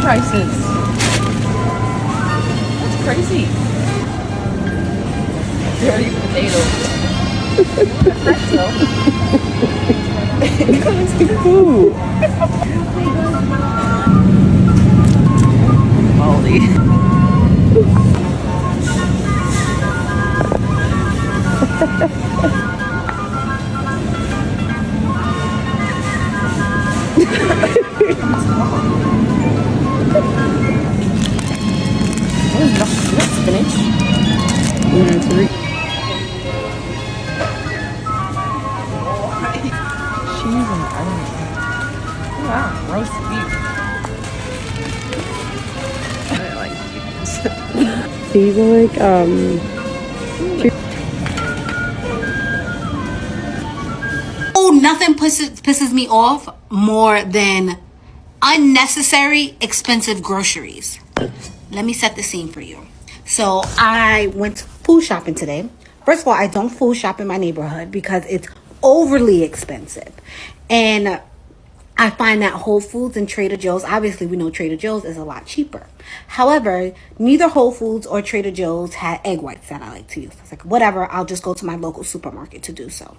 prices. That's crazy. Dirty potatoes. Food. Molly. Spinach. Cheese and onion. Wow, roast beef. I like beans. These are like Oh, nothing pisses me off more than unnecessary expensive groceries. Let me set the scene for you. So I went food shopping today. First of all, I don't food shop in my neighborhood because it's overly expensive. And I find that Whole Foods and Trader Joe's, obviously we know Trader Joe's is a lot cheaper. However, neither Whole Foods or Trader Joe's had egg whites that I like to use. I was like, whatever, I'll just go to my local supermarket to do so.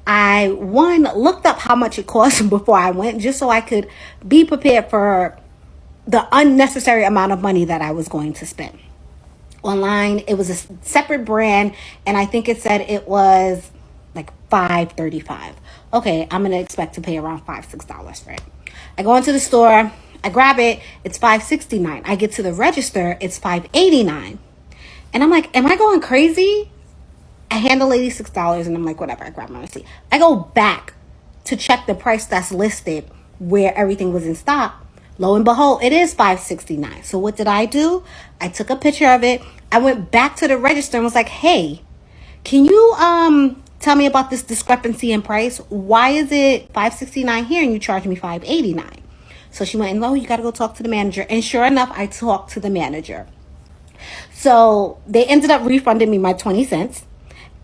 I looked up how much it cost before I went, just so I could be prepared for the unnecessary amount of money that I was going to spend. Online, it was a separate brand, and I think it said it was like $5.35. Okay, I'm gonna expect to pay around $5-6 for it. I go into the store, I grab it, it's $5.69. I get to the register, it's $5.89. And I'm like, am I going crazy? I hand the lady $6 and I'm like, whatever, I grab my receipt. I go back to check the price that's listed where everything was in stock. Lo and behold, it is $5.69. So what did I do? I took a picture of it. I went back to the register and was like, hey, can you tell me about this discrepancy in price? Why is it $5.69 here and you charge me $5.89? So she went, no, you got to go talk to the manager. And sure enough, I talked to the manager. So they ended up refunding me my 20 cents.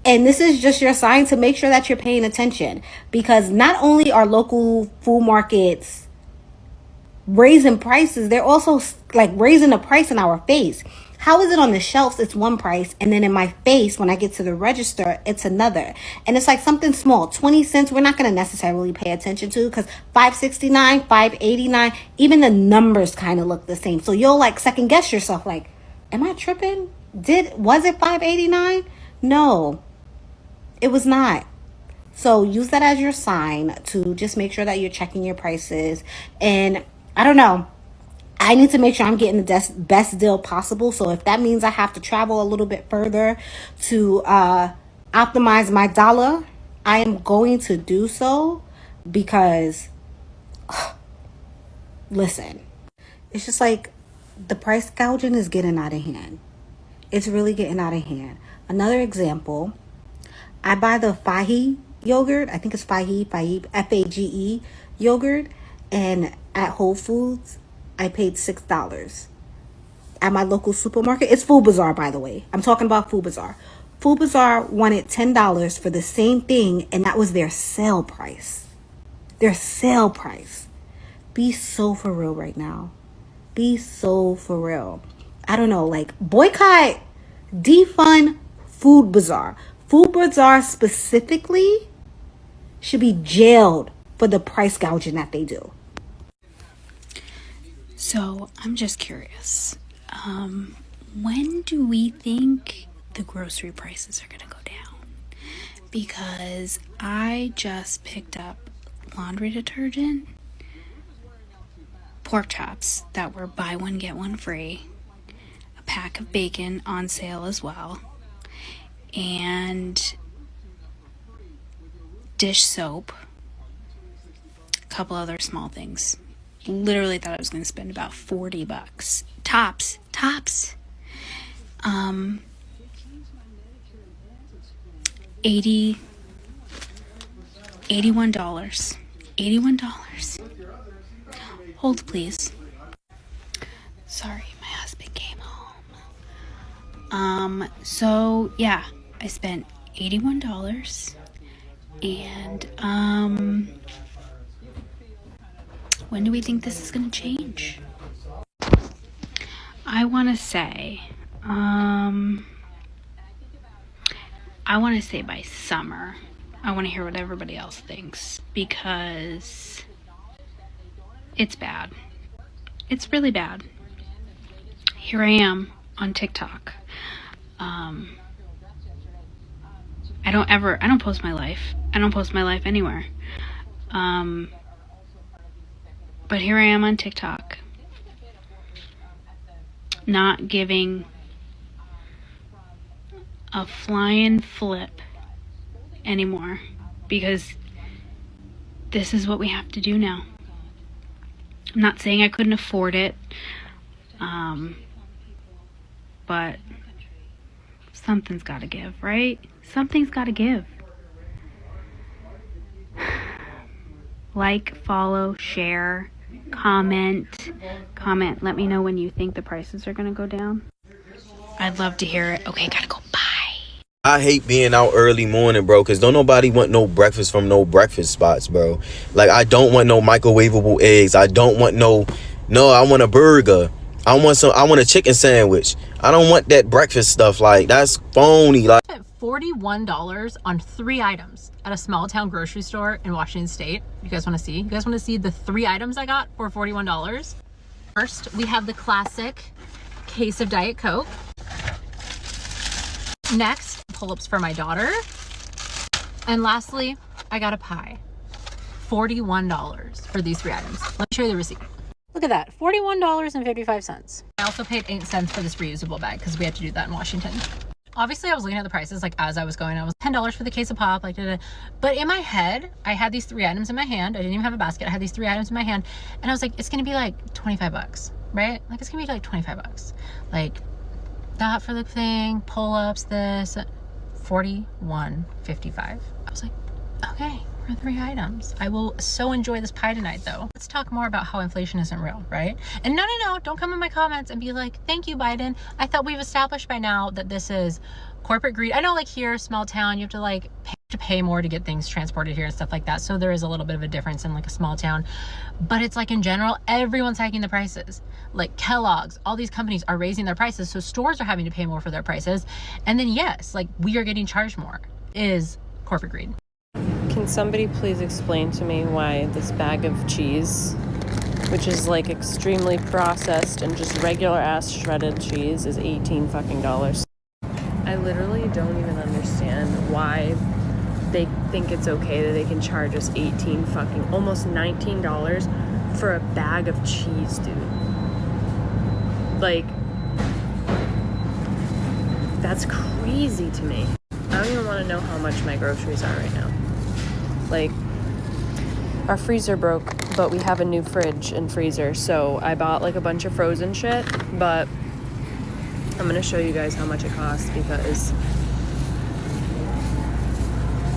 And this is just your sign to make sure that you're paying attention, because not only are local food markets raising prices, they're also like raising the price in our face. How is it on the shelves it's one price, and then in my face when I get to the register it's another? And it's like something small, 20 cents, we're not going to necessarily pay attention to, because $5.69, $5.89, even the numbers kind of look the same. So you'll like second guess yourself, like, am I tripping? Was it $5.89? No, it was not. So use that as your sign to just make sure that you're checking your prices. And I don't know, I need to make sure I'm getting the best deal possible. So if that means I have to travel a little bit further to optimize my dollar, I am going to do so, because listen, it's just like the price gouging is getting out of hand. It's really getting out of hand. Another example, I buy the Fage yogurt. I think it's Fage, F-A-G-E yogurt. And at Whole Foods, I paid $6. At my local supermarket, it's Food Bazaar, by the way. I'm talking about Food Bazaar. Food Bazaar wanted $10 for the same thing, and that was their sale price. Their sale price. Be so for real right now. Be so for real. I don't know, like, boycott, defund Food Bazaar. Food Bazaar specifically should be jailed for the price gouging that they do. So I'm just curious. When do we think the grocery prices are going to go down? Because I just picked up laundry detergent, pork chops that were buy one get one free, a pack of bacon on sale as well, and dish soap, a couple other small things. Literally thought I was going to spend about $40 tops. $81. Hold please. Sorry, my husband came home. So yeah, I spent $81, and when do we think this is going to change? I want to say, by summer. I want to hear what everybody else thinks because it's bad. It's really bad. Here I am on TikTok. I don't post my life. I don't post my life anywhere. But here I am on TikTok, not giving a flying flip anymore because this is what we have to do now. I'm not saying I couldn't afford it, but something's got to give, right? Something's got to give. Like, follow, share, comment. Let me know when you think the prices are going to go down. I'd love to hear it. Okay, gotta go. Bye. I hate being out early morning, bro, because don't nobody want no breakfast from no breakfast spots, bro. Like, I don't want no microwavable eggs. I don't want no, I want a burger. I want a chicken sandwich. I don't want that breakfast stuff. Like, that's phony. Like, I spent $41 on 3 items at a small town grocery store in Washington State. You guys want to see? You guys want to see the 3 items I got for $41? First, we have the classic case of Diet Coke. Next, pull-ups for my daughter. And lastly, I got a pie. $41 for these 3 items. Let me show you the receipt. Look at that, $41.55. I also paid 8 cents for this reusable bag because we had to do that in Washington. Obviously, I was looking at the prices like as I was going. I was $10 for the case of pop, like da-da. But in my head, I had these 3 items in my hand. I didn't even have a basket. I had these 3 items in my hand, and I was like, it's gonna be like 25 bucks, right? Like it's gonna be like 25 bucks. Like that for the thing, pull-ups, this, $41.55. I was like, okay. 3 items. I will so enjoy this pie tonight though. Let's talk more about how inflation isn't real, right? And no, don't come in my comments and be like, thank you, Biden. I thought we've established by now that this is corporate greed. I know like here, small town, you have to like pay more to get things transported here and stuff like that. So there is a little bit of a difference in like a small town, but it's like in general, everyone's hiking the prices. Like Kellogg's, all these companies are raising their prices. So stores are having to pay more for their prices. And then yes, like we are getting charged more. It is corporate greed. Can somebody please explain to me why this bag of cheese, which is like extremely processed and just regular ass shredded cheese, is $18 fucking dollars? I literally don't even understand why they think it's okay that they can charge us almost $19 for a bag of cheese, dude. Like, that's crazy to me. I don't even want to know how much my groceries are right now. Like, our freezer broke, but we have a new fridge and freezer, so I bought like a bunch of frozen shit, but I'm gonna show you guys how much it costs because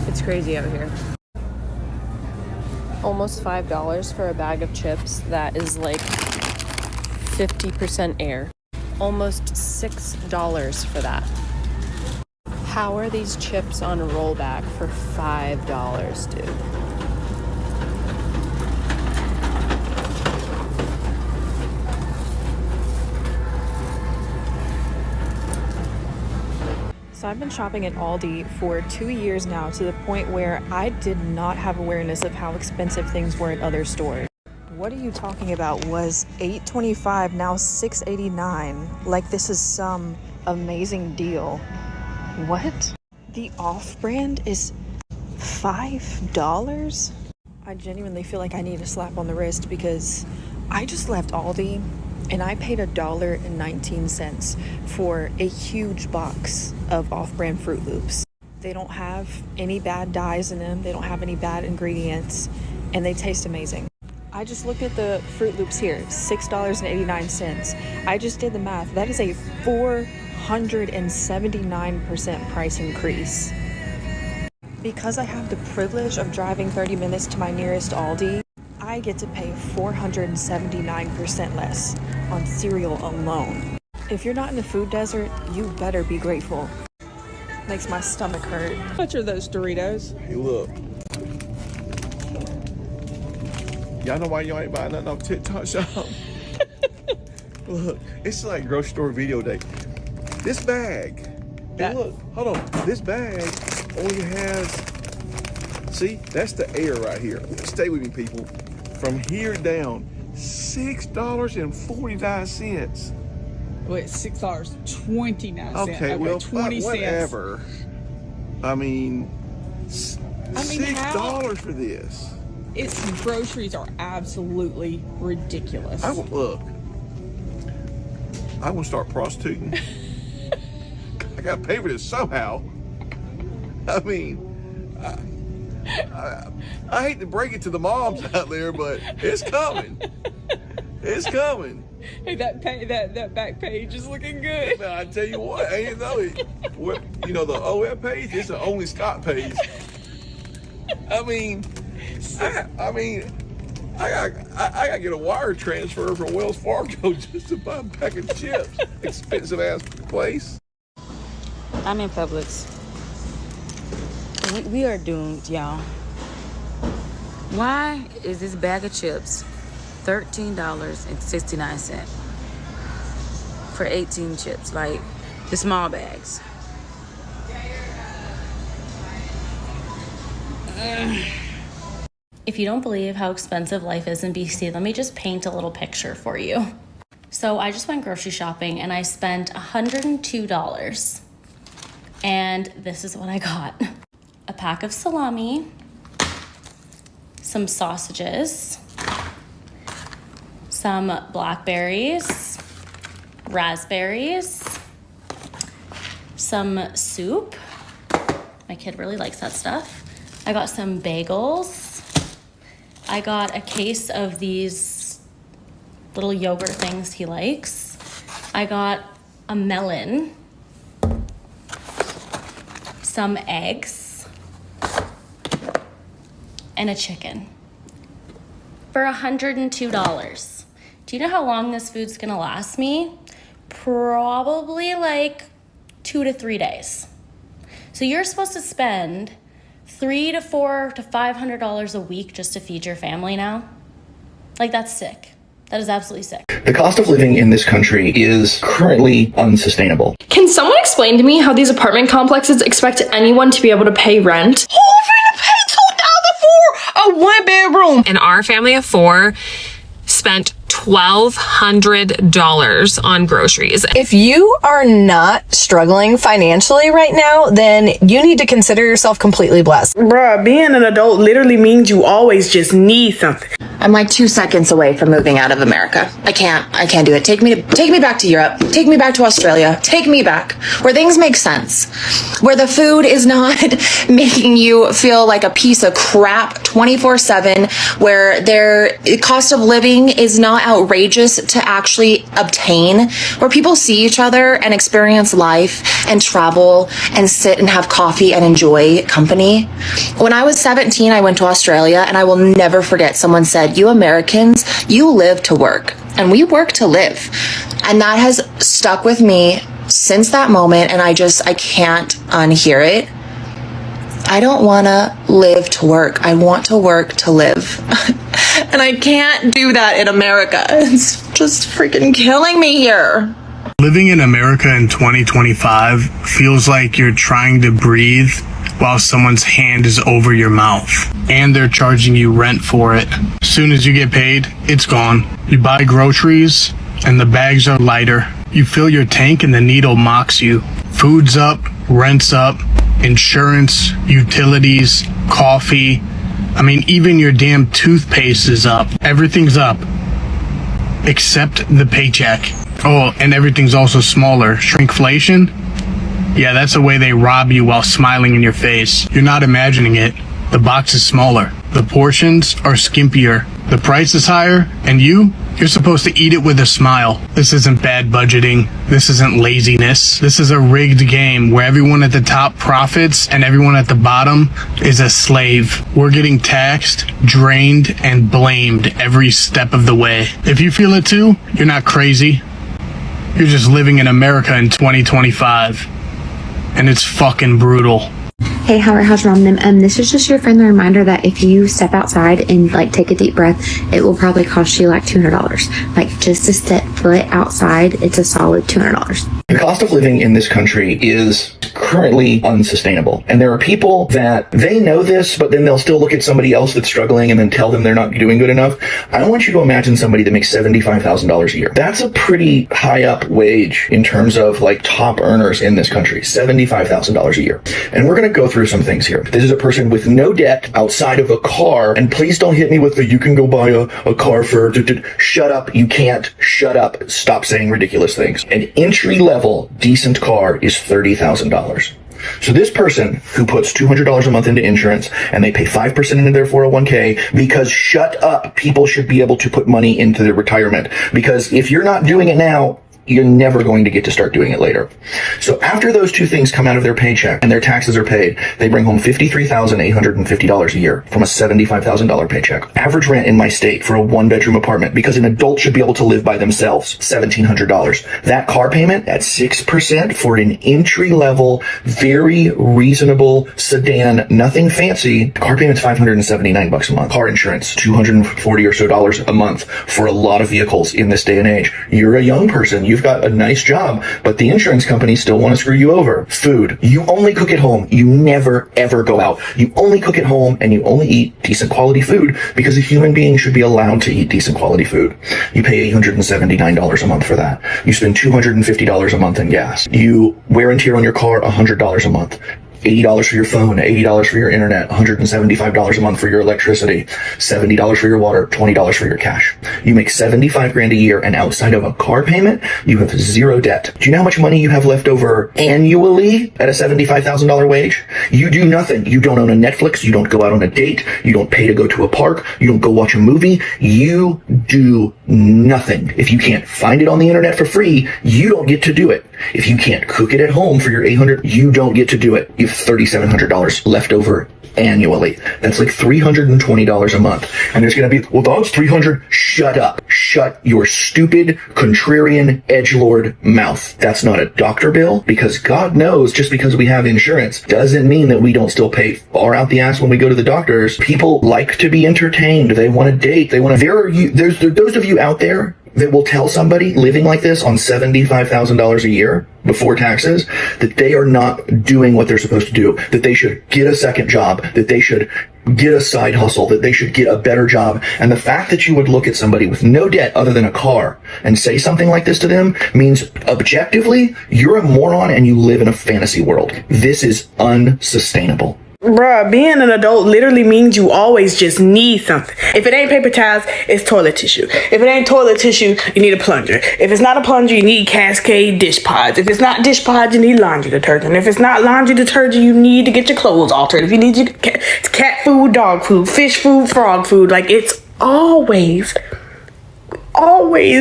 it's crazy out here. Almost $5 for a bag of chips that is like 50% air. Almost $6 for that. How are these chips on a rollback for $5, dude? So I've been shopping at Aldi for 2 years now, to the point where I did not have awareness of how expensive things were at other stores. What are you talking about? Was $8.25 now $6.89? Like this is some amazing deal. What? The off-brand is $5? I genuinely feel like I need a slap on the wrist because I just left Aldi and I paid $1.19 for a huge box of off-brand Fruit Loops. They don't have any bad dyes in them. They don't have any bad ingredients, and they taste amazing. I just looked at the Fruit Loops here, $6.89. I just did the math. That is a 479% price increase. Because I have the privilege of driving 30 minutes to my nearest Aldi, I get to pay 479% less on cereal alone. If you're not in the food desert, you better be grateful. Makes my stomach hurt. How much are those Doritos? Hey, look. Y'all know why y'all ain't buying nothing off TikTok shop? Look, it's like grocery store video day. This bag, and look, hold on. This bag only has, see, that's the air right here. Stay with me, people. From here down, $6.49. Wait, $6.29. Okay, well, 20 cents. whatever. I mean, $6 for this. Its groceries are absolutely ridiculous. Look, I'm gonna start prostituting. I gotta pay for this somehow. I mean, I hate to break it to the moms out there, but it's coming. It's coming. Hey, that back page is looking good. Man, I tell you what, ain't the OF page. It's an Only Scott page. I mean, I gotta get a wire transfer from Wells Fargo just to buy a pack of chips. Expensive ass place. I'm in Publix. We are doomed, y'all. Why is this bag of chips $13.69 for 18 chips? Like the small bags. If you don't believe how expensive life is in BC, let me just paint a little picture for you. So I just went grocery shopping and I spent $102. And this is what I got. A pack of salami, some sausages, some blackberries, raspberries, some soup. My kid really likes that stuff. I got some bagels. I got a case of these little yogurt things he likes. I got a melon, some eggs, and a chicken for $102. Do you know how long this food's gonna last me? Probably like 2 to 3 days. So you're supposed to spend $300 to $400 to $500 a week just to feed your family now? Like, that's sick. That is absolutely sick. The cost of living in this country is currently unsustainable. Can someone explain to me how these apartment complexes expect anyone to be able to pay rent? Who finna pay $2,000 for a 1-bedroom? And our family of 4 spent $1,200 on groceries. If you are not struggling financially right now, then you need to consider yourself completely blessed. Bruh, being an adult literally means you always just need something. I'm like 2 seconds away from moving out of America. I can't do it. Take me back to Europe. Take me back to Australia. Take me back where things make sense. Where the food is not making you feel like a piece of crap 24/7, where their cost of living is not outrageous to actually obtain, where people see each other and experience life and travel and sit and have coffee and enjoy company. When I was 17, I went to Australia, and I will never forget someone said, "You Americans, you live to work and we work to live." And that has stuck with me since that moment, and I can't unhear it. I don't want to live to work. I want to work to live. And I can't do that in America. It's just freaking killing me here. Living in America in 2025 feels like you're trying to breathe while someone's hand is over your mouth, and they're charging you rent for it. As soon as you get paid, it's gone. You buy groceries and the bags are lighter. You fill your tank and the needle mocks you. Food's up, rent's up, insurance, utilities, coffee. I mean, even your damn toothpaste is up. Everything's up, except the paycheck. Oh, and everything's also smaller. Shrinkflation? Yeah, that's the way they rob you while smiling in your face. You're not imagining it. The box is smaller. The portions are skimpier. The price is higher, and you're supposed to eat it with a smile. This isn't bad budgeting. This isn't laziness. This is a rigged game where everyone at the top profits and everyone at the bottom is a slave. We're getting taxed, drained, and blamed every step of the way. If you feel it too, you're not crazy. You're just living in America in 2025. And it's fucking brutal. Hey, how's your mom? This is just your friendly reminder that if you step outside and like take a deep breath, it will probably cost you like $200. Like just to step foot outside, it's a solid $200. The cost of living in this country is currently unsustainable. And there are people that they know this, but then they'll still look at somebody else that's struggling and then tell them they're not doing good enough. I want you to imagine somebody that makes $75,000 a year. That's a pretty high up wage in terms of like top earners in this country, $75,000 a year. And we're going to go through some things here. This is a person with no debt outside of a car. And please don't hit me with the, you can go buy a car for, shut up. You can't. Shut up. Stop saying ridiculous things. An entry level decent car is $30,000. So this person who puts $200 a month into insurance and they pay 5% into their 401k, because shut up, people should be able to put money into their retirement. Because if you're not doing it now, you're never going to get to start doing it later. So after those two things come out of their paycheck and their taxes are paid, they bring home $53,850 a year from a $75,000 paycheck. Average rent in my state for a 1-bedroom apartment, because an adult should be able to live by themselves, $1,700. That car payment at 6% for an entry-level, very reasonable sedan, nothing fancy, car payment's $579 a month. Car insurance, $240 or so a month for a lot of vehicles in this day and age. You're a young person, you've got a nice job, but the insurance companies still want to screw you over. Food. You only cook at home. You never, ever go out. You only cook at home and you only eat decent quality food, because a human being should be allowed to eat decent quality food. You pay $879 a month for that. You spend $250 a month in gas. You wear and tear on your car $100 a month. $80 for your phone, $80 for your internet, $175 a month for your electricity, $70 for your water, $20 for your cash. You make $75,000 a year, and outside of a car payment, you have zero debt. Do you know how much money you have left over annually at a $75,000 wage? You do nothing. You don't own a Netflix. You don't go out on a date. You don't pay to go to a park. You don't go watch a movie. You do nothing. If you can't find it on the internet for free, you don't get to do it. If you can't cook it at home for your $800, you don't get to do it. You have $3,700 left over annually. That's like $320 a month. And there's going to be, well, that's $300. Shut up. Shut your stupid, contrarian, edgelord mouth. That's not a doctor bill, because God knows, just because we have insurance doesn't mean that we don't still pay far out the ass when we go to the doctors. People like to be entertained. They want to date. They want to, there's those of you out there that will tell somebody living like this on $75,000 a year before taxes that they are not doing what they're supposed to do, that they should get a second job, that they should get a side hustle, that they should get a better job. And the fact that you would look at somebody with no debt other than a car and say something like this to them means objectively you're a moron and you live in a fantasy world. This is unsustainable. Bruh, being an adult literally means you always just need something. If it ain't paper towels, it's toilet tissue. If it ain't toilet tissue, you need a plunger. If it's not a plunger, you need Cascade dish pods. If it's not dish pods, you need laundry detergent. If it's not laundry detergent, you need to get your clothes altered. If you need your cat food, dog food, fish food, frog food, like it's always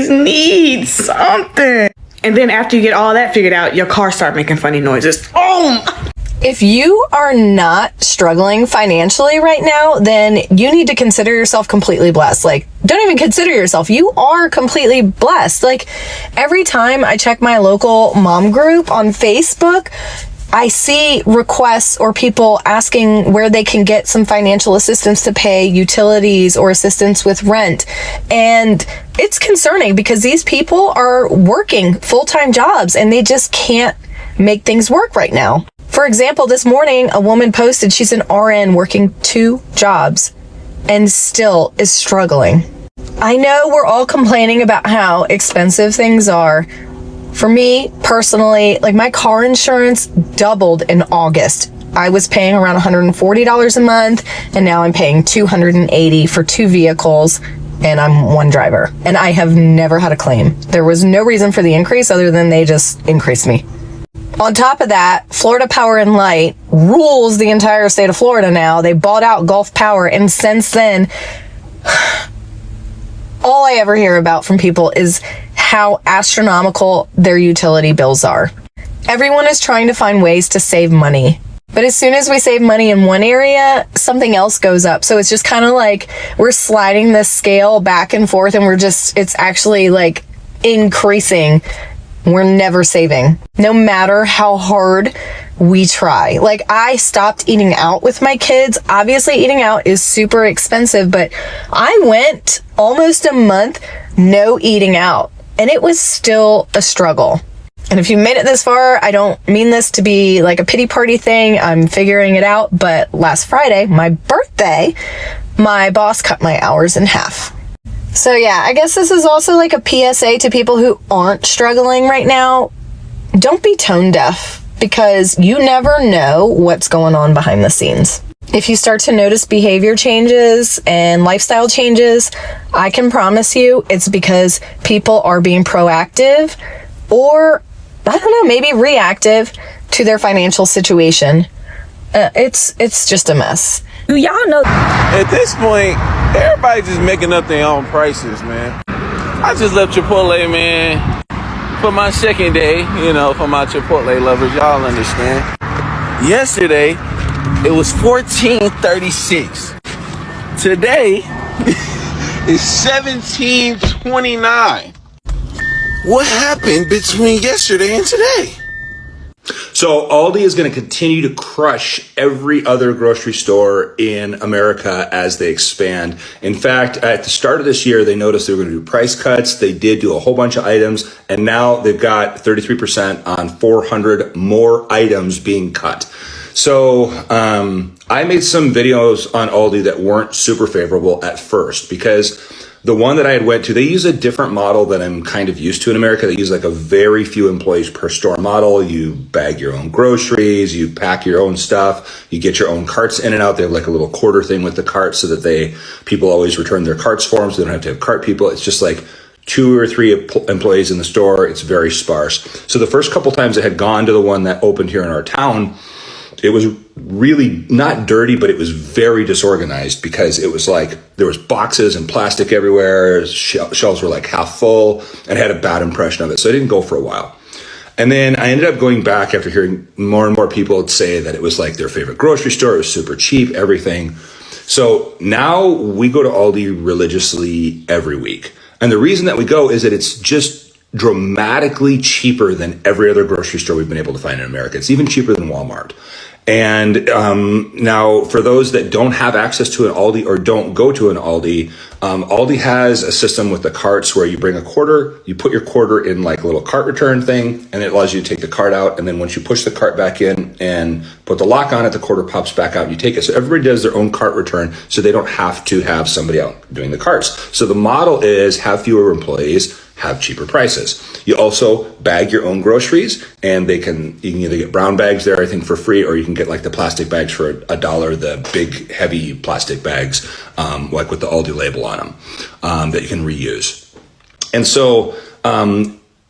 need something. And then after you get all that figured out, your car start making funny noises. Oh! If you are not struggling financially right now, then you need to consider yourself completely blessed. Like, don't even consider yourself. You are completely blessed. Like, every time I check my local mom group on Facebook, I see requests or people asking where they can get some financial assistance to pay utilities or assistance with rent. And it's concerning because these people are working full-time jobs and they just can't make things work right now. For example, this morning, a woman posted she's an RN working 2 jobs and still is struggling. I know we're all complaining about how expensive things are. For me, personally, like my car insurance doubled in August. I was paying around $140 a month, and now I'm paying $280 for 2 vehicles, and I'm one driver. And I have never had a claim. There was no reason for the increase other than they just increased me. On top of that, Florida Power and Light rules the entire state of Florida now. They bought out Gulf Power, and since then, all I ever hear about from people is how astronomical their utility bills are. Everyone is trying to find ways to save money. But as soon as we save money in one area, something else goes up. So it's just kind of like we're sliding this scale back and forth, and it's actually like increasing we're never saving, no matter how hard we try. Like, I stopped eating out with my kids. Obviously, eating out is super expensive, but I went almost a month no eating out, and it was still a struggle. And if you made it this far, I don't mean this to be like a pity party thing. I'm figuring it out. But last Friday, my birthday, my boss cut my hours in half. So yeah, I guess this is also like a PSA to people who aren't struggling right now. Don't be tone deaf, because you never know what's going on behind the scenes. If you start to notice behavior changes and lifestyle changes, I can promise you it's because people are being proactive, or I don't know, maybe reactive to their financial situation. It's just a mess. Do y'all know? At this point, everybody just making up their own prices, man. I just left Chipotle, man, for my second day, you know, for my Chipotle lovers. Y'all understand. Yesterday, it was $14.36. Today is $17.29. What happened between yesterday and today? So Aldi is going to continue to crush every other grocery store in America as they expand. In fact, at the start of this year, they noticed they were going to do price cuts. They did do a whole bunch of items, and now they've got 33% on 400 more items being cut. So I made some videos on Aldi that weren't super favorable at first, because the one that I had went to, they use a different model that I'm kind of used to in America. They use like a very few employees per store model. You bag your own groceries, you pack your own stuff, you get your own carts in and out. They have like a little quarter thing with the carts so that people always return their carts for them, so they don't have to have cart people. It's just like 2 or 3 employees in the store. It's very sparse. So the first couple times I had gone to the one that opened here in our town, it was really not dirty, but it was very disorganized, because it was like there was boxes and plastic everywhere. Shelves were like half full, and had a bad impression of it. So I didn't go for a while. And then I ended up going back after hearing more and more people say that it was like their favorite grocery store. It was super cheap, everything. So now we go to Aldi religiously every week. And the reason that we go is that it's just dramatically cheaper than every other grocery store we've been able to find in America. It's even cheaper than Walmart. And now, for those that don't have access to an Aldi or don't go to an Aldi, Aldi has a system with the carts where you bring a quarter, you put your quarter in like a little cart return thing, and it allows you to take the cart out. And then once you push the cart back in and put the lock on it, the quarter pops back out and you take it. So everybody does their own cart return, so they don't have to have somebody out doing the carts. So the model is have fewer employees, have cheaper prices. You also bag your own groceries, and you can either get brown bags there, I think, for free, or you can get like the plastic bags for $1, the big heavy plastic bags, like with the Aldi label on them, that you can reuse. And so,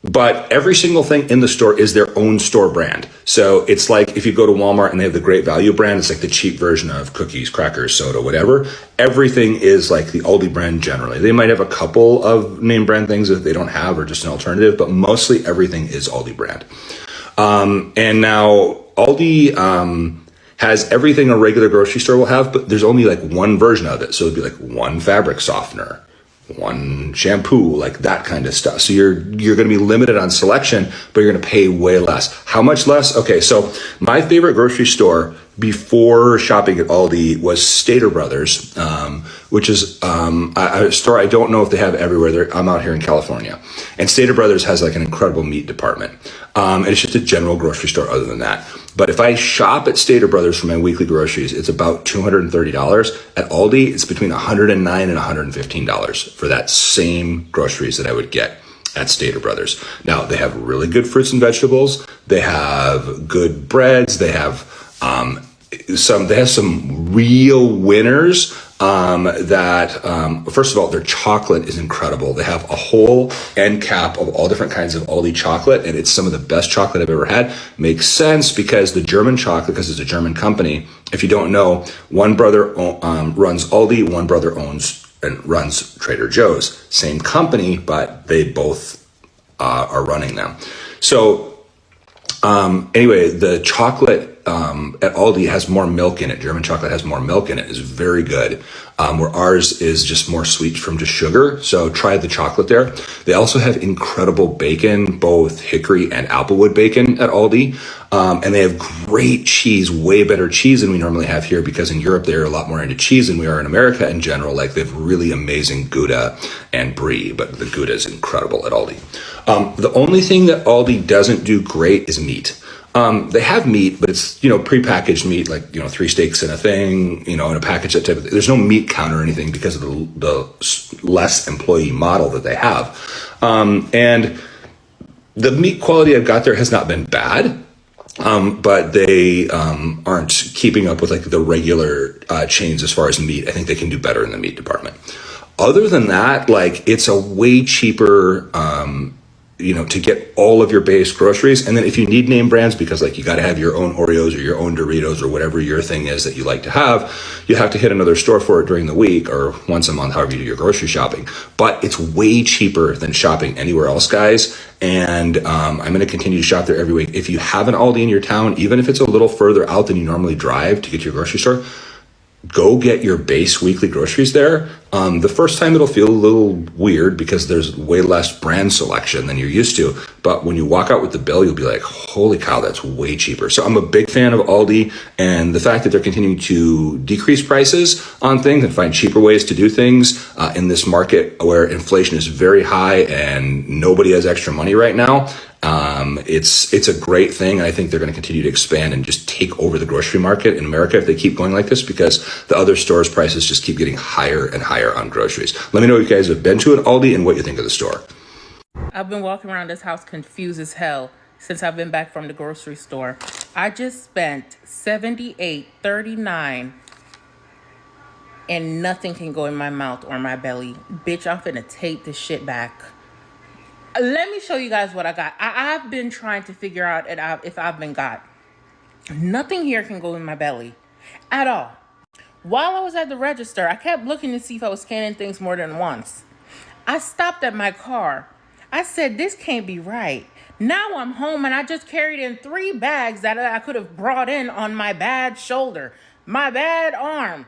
but every single thing in the store is their own store brand. So it's like if you go to Walmart and they have the Great Value brand, it's like the cheap version of cookies, crackers, soda, whatever. Everything is like the Aldi brand generally. They might have a couple of name brand things that they don't have, or just an alternative, but mostly everything is Aldi brand. And now Aldi has everything a regular grocery store will have, but there's only like one version of it. So it'd be like one fabric softener, one shampoo, like that kind of stuff. So you're going to be limited on selection, but you're going to pay way less. How much less? Okay, so my favorite grocery store before shopping at Aldi was Stater Brothers, which is a store I don't know if they have everywhere. I'm out here in California, and Stater Brothers has like an incredible meat department. And it's just a general grocery store other than that. But if I shop at Stater Brothers for my weekly groceries, it's about $230. At Aldi, it's between $109 and $115 for that same groceries that I would get at Stater Brothers. Now, they have really good fruits and vegetables. They have good breads. They have some real winners first of all, their chocolate is incredible. They have a whole end cap of all different kinds of Aldi chocolate, and it's some of the best chocolate I've ever had. Makes sense because the German chocolate, because it's a German company, if you don't know, one brother runs Aldi, one brother owns and runs Trader Joe's. Same company, but they both are running them. So anyway, the chocolate at Aldi has more milk in it. German chocolate has more milk in it. It's very good. Where ours is just more sweet from just sugar. So try the chocolate there. They also have incredible bacon, both hickory and applewood bacon at Aldi. And they have great cheese, way better cheese than we normally have here, because in Europe they're a lot more into cheese than we are in America in general. Like, they have really amazing Gouda and Brie, but the Gouda is incredible at Aldi. The only thing that Aldi doesn't do great is meat. They have meat, but it's, prepackaged meat, like, 3 steaks in a thing, in a package, that type of thing. There's no meat count or anything because of the less employee model that they have. And the meat quality I've got there has not been bad. But they aren't keeping up with like the regular chains as far as meat. I think they can do better in the meat department. Other than that, like, it's a way cheaper, to get all of your base groceries. And then if you need name brands, because like you got to have your own Oreos or your own Doritos or whatever your thing is that you like to have, you have to hit another store for it during the week or once a month, however you do your grocery shopping. But it's way cheaper than shopping anywhere else, guys. And I'm going to continue to shop there every week. If you have an Aldi in your town, even if it's a little further out than you normally drive to get to your grocery store, go get your base weekly groceries there. The first time it'll feel a little weird because there's way less brand selection than you're used to. But when you walk out with the bill, you'll be like, holy cow, that's way cheaper. So I'm a big fan of Aldi, and the fact that they're continuing to decrease prices on things and find cheaper ways to do things in this market where inflation is very high and nobody has extra money right now. It's a great thing. And I think they're going to continue to expand and just take over the grocery market in America if they keep going like this, because the other stores' prices just keep getting higher and higher on groceries. Let me know if you guys have been to an Aldi and what you think of the store. I've been walking around this house confused as hell since I've been back from the grocery store. I just spent $78.39 and nothing can go in my mouth or my belly. Bitch, I'm finna take this shit back. Let me show you guys what I got. I've been trying to figure out if I've been got. Nothing here can go in my belly at all. While I was at the register, I kept looking to see if I was scanning things more than once. I stopped at my car. I said, this can't be right. Now I'm home and I just carried in 3 bags that I could have brought in on my bad shoulder, my bad arm.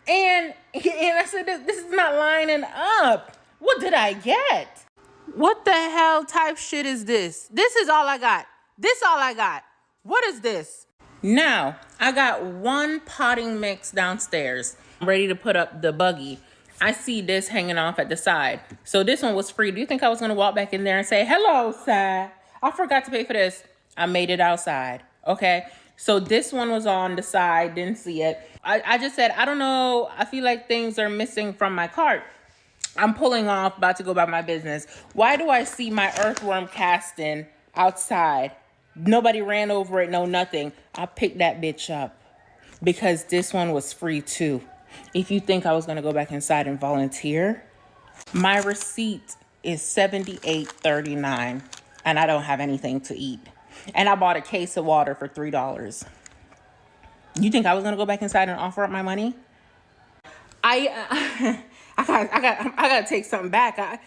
And I said, this is not lining up. What did I get? What the hell type shit is this? This is all I got. This all I got. What is this? Now, I got 1 potting mix downstairs. I'm ready to put up the buggy. I see this hanging off at the side. So this one was free. Do you think I was going to walk back in there and say, hello, sir, I forgot to pay for this. I made it outside. Okay. So this one was on the side. Didn't see it. I just said, I don't know. I feel like things are missing from my cart. I'm pulling off, about to go about my business. Why do I see my earthworm casting outside? Nobody ran over it, no nothing. I picked that bitch up because this one was free too. If you think I was gonna go back inside and volunteer, my receipt is $78.39 and I don't have anything to eat. And I bought a case of water for $3. You think I was gonna go back inside and offer up my money? I gotta take something back.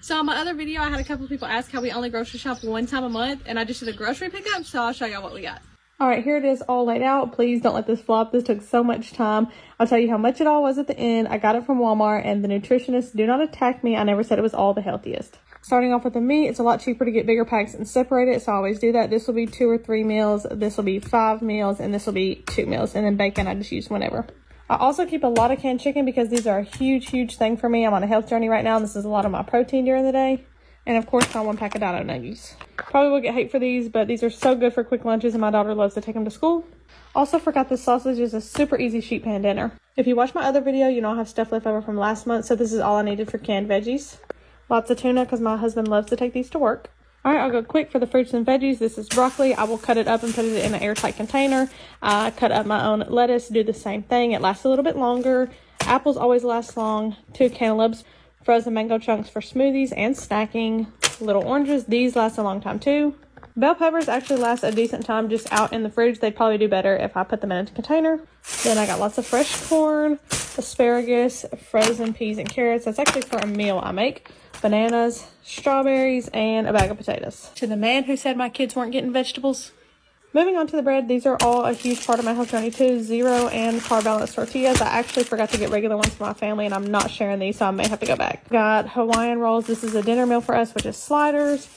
So on my other video, I had a couple people ask how we only grocery shop 1 time a month, and I just did a grocery pickup, so I'll show y'all what we got. All right, here it is all laid out. Please don't let this flop. This took so much time. I'll tell you how much it all was at the end. I got it from Walmart, and the nutritionists, do not attack me. I never said it was all the healthiest. Starting off with the meat, it's a lot cheaper to get bigger packs and separate it, so I always do that. This will be 2 or 3 meals. This will be 5 meals, and this will be 2 meals. And then bacon, I just use whenever. I also keep a lot of canned chicken because these are a huge thing for me. I'm on a health journey right now, and this is a lot of my protein during the day. And of course, my 1 pack of Dino Nuggies. Probably will get hate for these, but these are so good for quick lunches, and my daughter loves to take them to school. Also forgot this sausage is a super easy sheet pan dinner. If you watch my other video, you know I have stuff left over from last month, so this is all I needed for canned veggies. Lots of tuna because my husband loves to take these to work. Alright, I'll go quick for the fruits and veggies. This is broccoli. I will cut it up and put it in an airtight container. I cut up my own lettuce, do the same thing. It lasts a little bit longer. Apples always last long. 2 cantaloupes, frozen mango chunks for smoothies and snacking. Little oranges, these last a long time too. Bell peppers actually last a decent time just out in the fridge. They'd probably do better if I put them in a container. Then I got lots of fresh corn, asparagus, frozen peas and carrots. That's actually for a meal I make. Bananas, strawberries, and a bag of potatoes. To the man who said my kids weren't getting vegetables, Moving on to the bread, these are all a huge part of my health journey too. Zero and carb balanced tortillas. I actually forgot to get regular ones for my family, and I'm not sharing these, so I may have to go back. Got Hawaiian rolls. This is a dinner meal for us, which is sliders,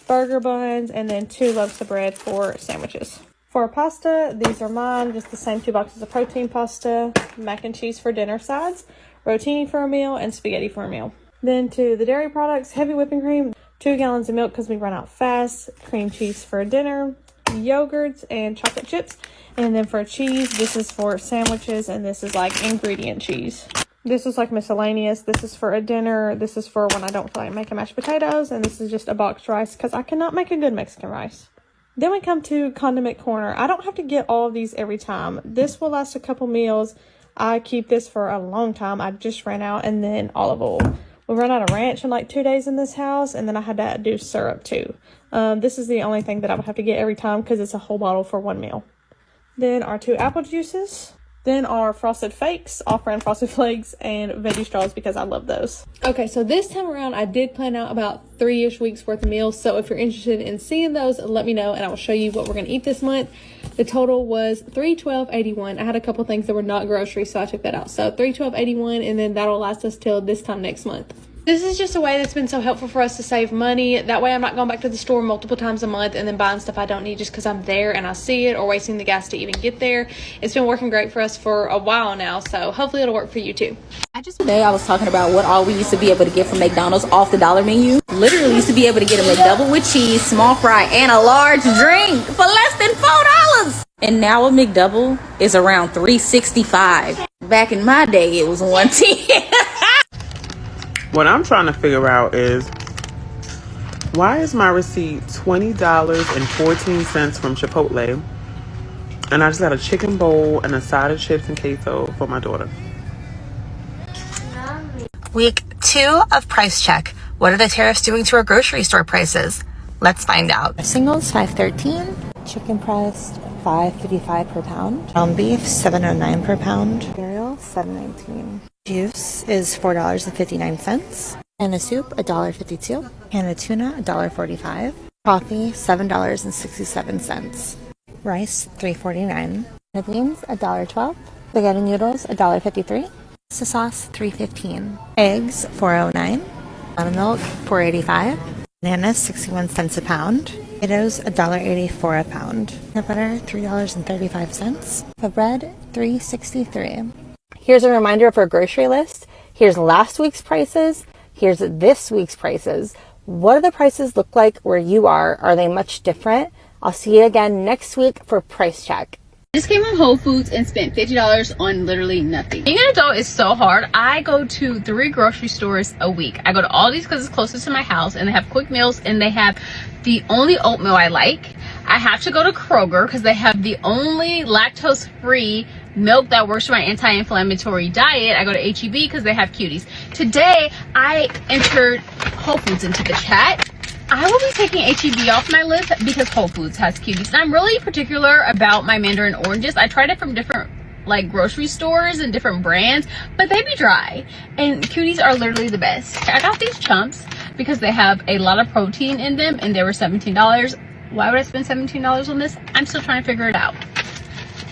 burger buns, and then 2 loaves of bread for sandwiches. For pasta, these are mine. Just the same 2 boxes of protein pasta, mac and cheese for dinner sides, rotini for a meal, and spaghetti for a meal. Then to the dairy products, heavy whipping cream, 2 gallons of milk because we run out fast, cream cheese for dinner, yogurts and chocolate chips. And then for cheese, this is for sandwiches, and this is like ingredient cheese. This is like miscellaneous. This is for a dinner. This is for when I don't feel like making mashed potatoes, and this is just a boxed rice because I cannot make a good Mexican rice. Then we come to condiment corner. I don't have to get all of these every time. This will last a couple meals. I keep this for a long time. I just ran out. And then olive oil. We ran out of ranch in like 2 days in this house, and then I had to do syrup too. This is the only thing that I would have to get every time because it's a whole bottle for 1 meal. Then our 2 apple juices. Then our Frosted Fakes, off-brand Frosted Flakes, and veggie straws because I love those. Okay, so this time around, I did plan out about 3-ish weeks worth of meals. So if you're interested in seeing those, let me know and I will show you what we're going to eat this month. The total was $312.81. I had a couple things that were not groceries, so I took that out. So $312.81, and then that'll last us till this time next month. This is just a way that's been so helpful for us to save money. That way I'm not going back to the store multiple times a month and then buying stuff I don't need just because I'm there and I see it, or wasting the gas to even get there. It's been working great for us for a while now, so hopefully it'll work for you too. Today I was talking about what all we used to be able to get from McDonald's off the dollar menu. Literally used to be able to get a McDouble with cheese, small fry, and a large drink for less than $4. And now a McDouble is around $3.65. Back in my day, it was $1.10. What I'm trying to figure out is, why is my receipt $20.14 from Chipotle, and I just got a chicken bowl and a side of chips and queso for my daughter? Week 2 of Price Check. What are the tariffs doing to our grocery store prices? Let's find out. Singles $5.13, chicken breast $5.55 per pound, ground beef $7.09 per pound, cereal $7.19. Juice is $4.59, and a soup $1.52, and a tuna $1.45, coffee $7.67, rice $3.49, the beans $1.12, spaghetti noodles $1.53, pasta sauce $3.15, eggs $4.09, buttermilk $4.85, bananas 61 cents a pound, potatoes $1.84 a pound, peanut butter $3.35, for bread $3.63. Here's a reminder of our grocery list. Here's last week's prices. Here's this week's prices. What do the prices look like where you are? Are they much different? I'll see you again next week for Price Check. I just came from Whole Foods and spent $50 on literally nothing. Being an adult is so hard. I go to 3 grocery stores a week. I go to Aldi's because it's closest to my house, and they have quick meals, and they have the only oatmeal I like. I have to go to Kroger because they have the only lactose-free milk that works for my anti-inflammatory diet. I go to HEB because they have cuties. Today, I entered Whole Foods into the chat. I will be taking HEB off my list because Whole Foods has cuties. And I'm really particular about my mandarin oranges. I tried it from different like grocery stores and different brands, but they be dry. And cuties are literally the best. I got these chumps because they have a lot of protein in them, and they were $17. Why would I spend $17 on this? I'm still trying to figure it out.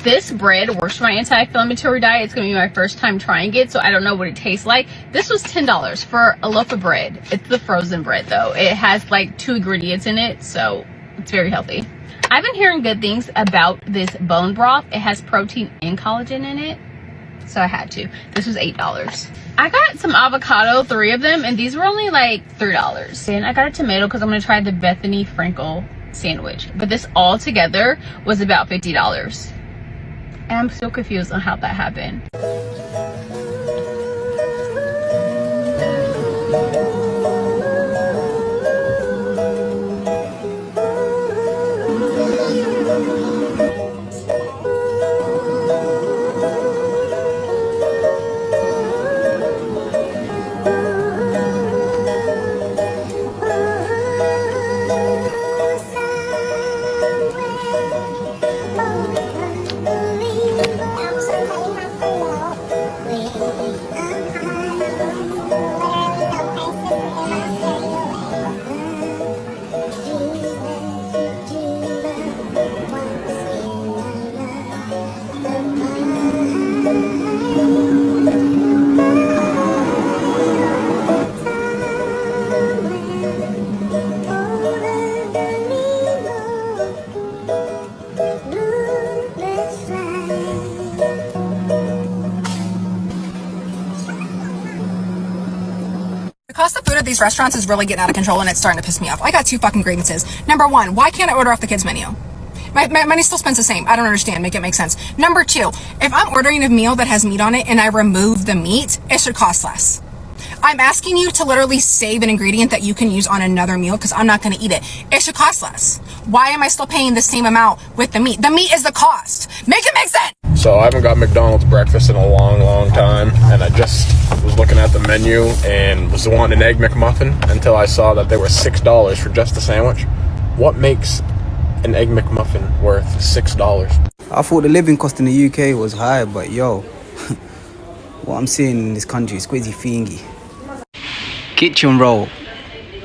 This bread works for my anti-inflammatory diet. It's going to be my first time trying it, so I don't know what it tastes like. This was $10 for a loaf of bread. It's the frozen bread, though. It has like 2 ingredients in it, so it's very healthy. I've been hearing good things about this bone broth. It has protein and collagen in it, so I had to. This was $8. I got some avocado, 3 of them, and these were only like $3. And I got a tomato because I'm going to try the Bethany Frankel sandwich. But this all together was about $50. And I'm still confused on how that happened. these restaurants is really getting out of control and it's starting to piss me off. I got 2 fucking grievances. Number 1, why can't I order off the kids' menu? My money still spends the same. I don't understand. Make it make sense. Number 2, if I'm ordering a meal that has meat on it and I remove the meat, it should cost less. I'm asking you to literally save an ingredient that you can use on another meal because I'm not going to eat it. It should cost less. Why am I still paying the same amount with the meat? The meat is the cost. Make it make sense. So I haven't got McDonald's breakfast in a long time, and I just was looking at the menu and was wanting an Egg McMuffin until I saw that they were $6 for just the sandwich. What makes an Egg McMuffin worth $6? I thought the living cost in the UK was high, but yo, what I'm seeing in this country is crazy thingy. Kitchen roll,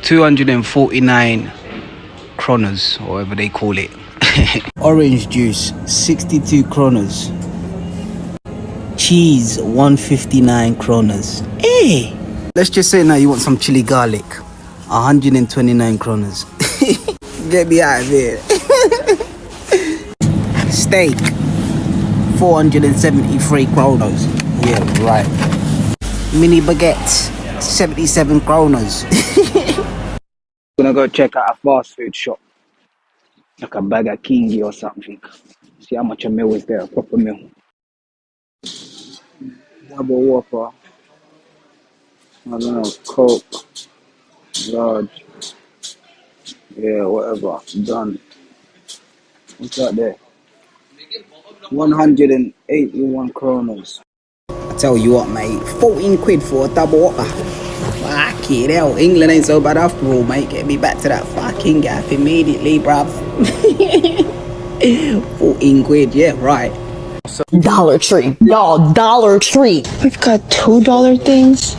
249 kronas, or whatever they call it. Orange juice, 62 kronas. Cheese, 159 kronas. Hey! Let's just say now you want some chili garlic, 129 kronas. Get me out of here. Steak, 473 kronas. Yeah, right. Mini baguette, 77 kronas. Gonna go check out a fast food shop, like a bag of kingi or something. See how much a meal is there, a proper meal. Double Whopper, I don't know, Coke, large, yeah, whatever, done. What's that there? 181 kronas. I tell you what, mate, 14 quid for a double Whopper. Fucking hell, England ain't so bad after all, mate. Get me back to that fucking gaff immediately, bruv. 14 quid, yeah, right. Dollar Tree. Y'all, Dollar Tree. We've got $2 things.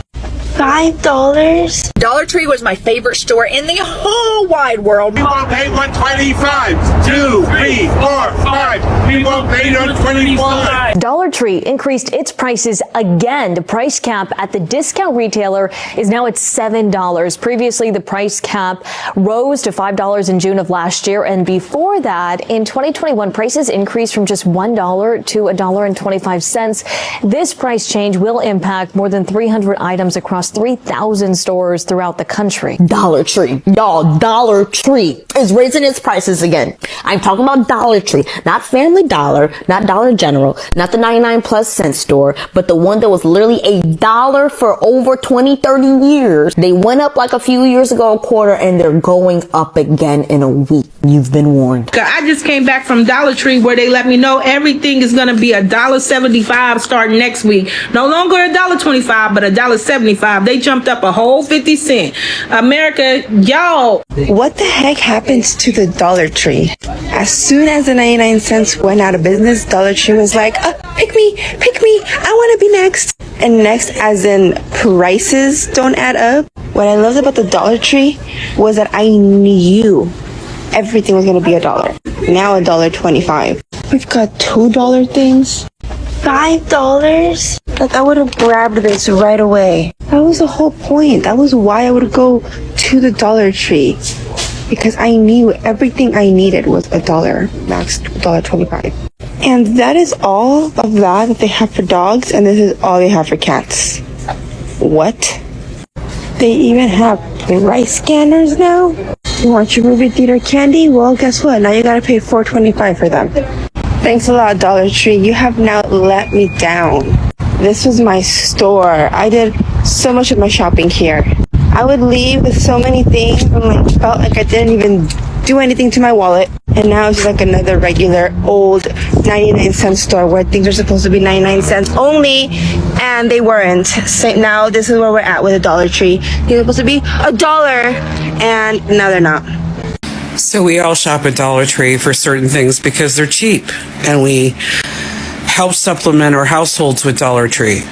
$5. Dollar Tree was my favorite store in the whole wide world. We won't pay 125. 2, 3, 4, 5. We won't pay 125. Dollar Tree increased its prices again. The price cap at the discount retailer is now at $7. Previously, the price cap rose to $5 in June of last year. And before that, in 2021, prices increased from just $1 to $1.25. This price change will impact more than 300 items across 3,000 stores throughout the country. Dollar Tree. Y'all, Dollar Tree is raising its prices again. I'm talking about Dollar Tree, not Family Dollar, not Dollar General, not the 99+ cent store, but the one that was literally $1 for over 20, 30 years. They went up like a few years ago, a quarter, and they're going up again in a week. You've been warned. I just came back from Dollar Tree where they let me know everything is going to be $1.75 starting next week. No longer $1.25, but $1.75. They jumped up a whole 50 cents. America, y'all. What the heck happens to the Dollar Tree? As soon as the 99 cents went out of business, Dollar Tree was like, pick me, I want to be next. And next as in prices don't add up. What I loved about the Dollar Tree was that I knew everything was going to be $1. Now $1.25. We've got $2 things. $5? Like, I would have grabbed this right away. That was the whole point. That was why I would go to the Dollar Tree. Because I knew everything I needed was $1, max $1.25. And that is all of that they have for dogs, and this is all they have for cats. What? They even have price scanners now? You want your movie theater candy? Well, guess what? Now you gotta pay $4.25 for them. Thanks a lot, Dollar Tree. You have now let me down. This was my store. I did so much of my shopping here. I would leave with so many things and felt like I didn't even do anything to my wallet. And now it's like another regular old 99-cent store where things are supposed to be 99 cents only, and they weren't. So now this is where we're at with a Dollar Tree. They're supposed to be $1, and now they're not. So we all shop at Dollar Tree for certain things because they're cheap, and we help supplement our households with Dollar Tree.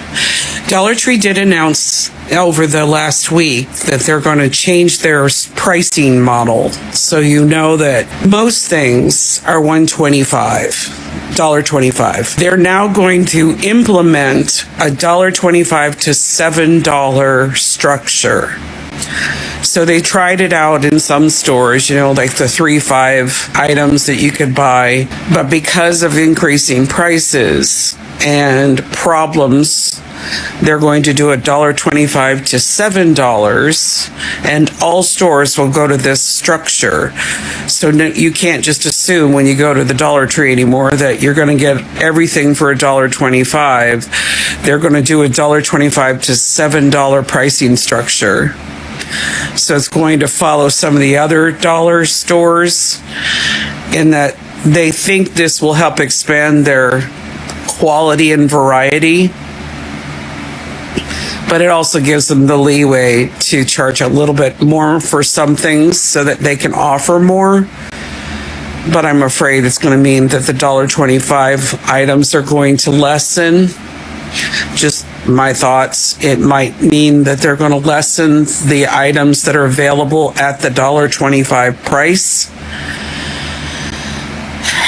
Dollar Tree did announce over the last week that they're going to change their pricing model. So you know that most things are $1.25. They're now going to implement a $1.25 to $7 structure. So they tried it out in some stores, like the 3-5 items that you could buy. But because of increasing prices and problems, they're going to do a $1.25 $1.25 to $7, and all stores will go to this structure. So you can't just assume when you go to the Dollar Tree anymore that you're going to get everything for $1.25. They're going to do $1.25 to $7 pricing structure. So it's going to follow some of the other dollar stores in that they think this will help expand their quality and variety, but it also gives them the leeway to charge a little bit more for some things so that they can offer more. But I'm afraid it's going to mean that the $1.25 items are going to lessen. Just my thoughts. It might mean that they're going to lessen the items that are available at the $1.25 price.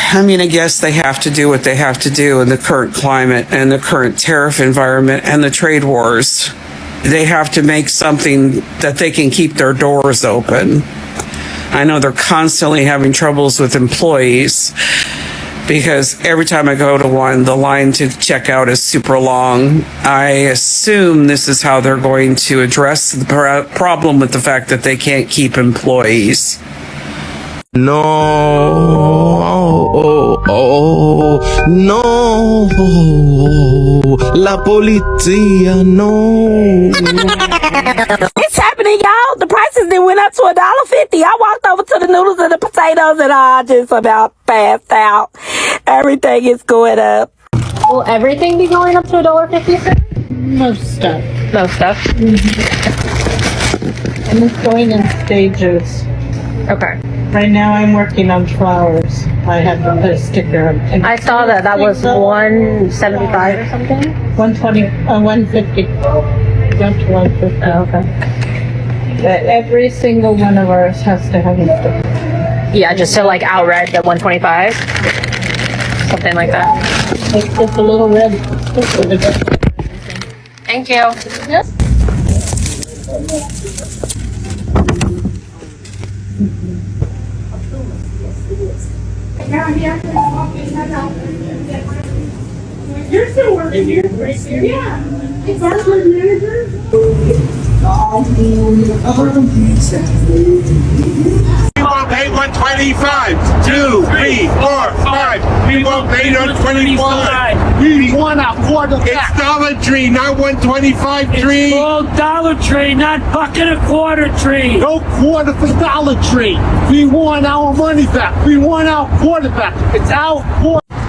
I mean, I guess they have to do what they have to do in the current climate and the current tariff environment and the trade wars. They have to make something that they can keep their doors open. I know they're constantly having troubles with employees because every time I go to one, the line to check out is super long. I assume this is how they're going to address the problem with the fact that they can't keep employees. No, no, la policía, no. It's happening, y'all. The prices then went up to $1.50. I walked over to the noodles and the potatoes and I just about passed out. Everything is going up. Will everything be going up to $1.50? Most stuff. Most stuff? And it's going in stages. Okay. Right now I'm working on flowers. I have to put a sticker on. I saw that was $175 or something? 150. Jump to 150. Oh, okay. But every single one of ours has to have a sticker. Yeah, just to like outright the 125? Something like that. It's just a little red sticker. Thank you. Yes. You're still working here? Yeah. Is that the manager? We won't pay 125. 2, 3, 4, 5. We won't pay 125. We want our quarter back. It's Dollar Tree, not 125 tree. It's called Dollar Tree, not fucking a quarter tree. No quarter for Dollar Tree. We want our money back. We want our quarter back. It's our quarter.